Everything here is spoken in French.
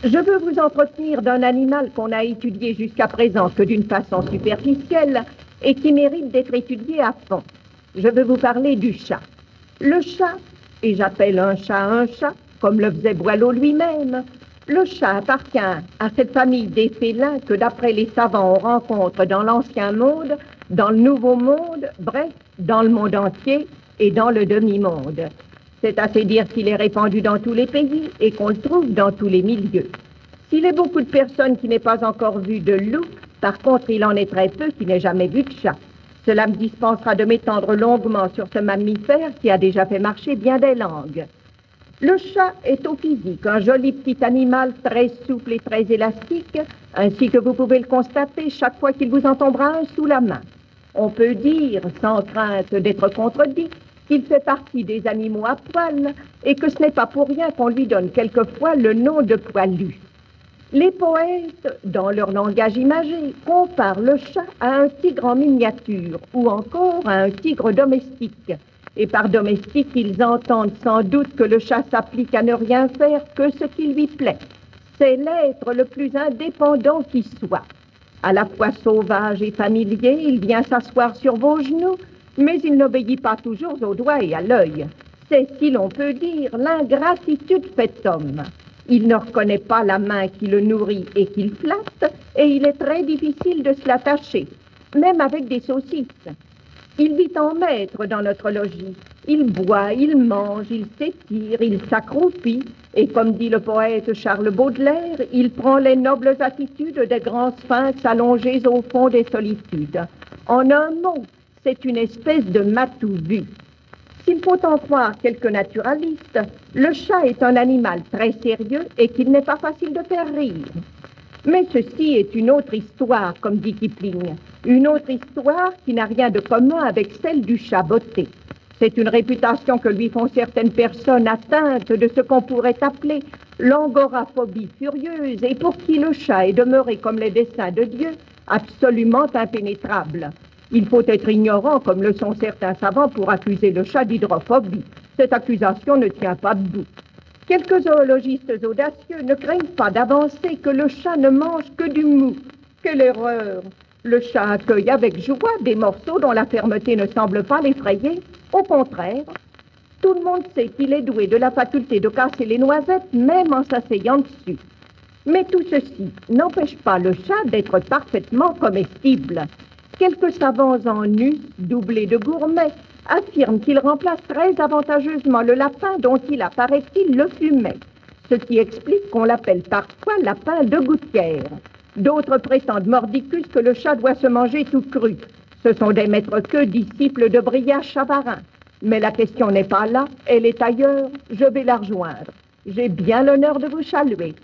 Je veux vous entretenir d'un animal qu'on a étudié jusqu'à présent que d'une façon superficielle et qui mérite d'être étudié à fond. Je veux vous parler du chat. Le chat, et j'appelle un chat, comme le faisait Boileau lui-même, le chat appartient à cette famille des félins que d'après les savants on rencontre dans l'ancien monde, dans le nouveau monde, bref, dans le monde entier et dans le demi-monde. C'est assez dire qu'il est répandu dans tous les pays et qu'on le trouve dans tous les milieux. S'il est beaucoup de personnes qui n'aient pas encore vu de loup, par contre, il en est très peu qui n'aient jamais vu de chat. Cela me dispensera de m'étendre longuement sur ce mammifère qui a déjà fait marcher bien des langues. Le chat est au physique un joli petit animal très souple et très élastique, ainsi que vous pouvez le constater chaque fois qu'il vous en tombera un sous la main. On peut dire, sans crainte d'être contredit, qu'il fait partie des animaux à poils et que ce n'est pas pour rien qu'on lui donne quelquefois le nom de poilu. Les poètes, dans leur langage imagé, comparent le chat à un tigre en miniature ou encore à un tigre domestique. Et par domestique, ils entendent sans doute que le chat s'applique à ne rien faire que ce qui lui plaît. C'est l'être le plus indépendant qui soit. À la fois sauvage et familier, il vient s'asseoir sur vos genoux, mais il n'obéit pas toujours au doigt et à l'œil. C'est, si l'on peut dire, l'ingratitude faite homme. Il ne reconnaît pas la main qui le nourrit et qui le flatte, et il est très difficile de se l'attacher, même avec des saucisses. Il vit en maître dans notre logis. Il boit, il mange, il s'étire, il s'accroupit, et comme dit le poète Charles Baudelaire, il prend les nobles attitudes des grands sphinx allongés au fond des solitudes. En un mot, c'est une espèce de matou vu. S'il faut en croire quelques naturalistes, le chat est un animal très sérieux et qu'il n'est pas facile de faire rire. Mais ceci est une autre histoire, comme dit Kipling. Une autre histoire qui n'a rien de commun avec celle du chat botté. C'est une réputation que lui font certaines personnes atteintes de ce qu'on pourrait appeler l'angoraphobie furieuse et pour qui le chat est demeuré comme les desseins de Dieu, absolument impénétrable. Il faut être ignorant, comme le sont certains savants, pour accuser le chat d'hydrophobie. Cette accusation ne tient pas debout. Quelques zoologistes audacieux ne craignent pas d'avancer que le chat ne mange que du mou. Quelle erreur! Le chat accueille avec joie des morceaux dont la fermeté ne semble pas l'effrayer. Au contraire, tout le monde sait qu'il est doué de la faculté de casser les noisettes, même en s'asseyant dessus. Mais tout ceci n'empêche pas le chat d'être parfaitement comestible. Quelques savants en us, doublés de gourmets, affirment qu'il remplace très avantageusement le lapin dont il apparaît-il le fumet, ce qui explique qu'on l'appelle parfois lapin de gouttière. D'autres prétendent mordicus que le chat doit se manger tout cru. Ce sont des maîtres-queux disciples de Brillat Chavarin. Mais la question n'est pas là, elle est ailleurs, je vais la rejoindre. J'ai bien l'honneur de vous saluer.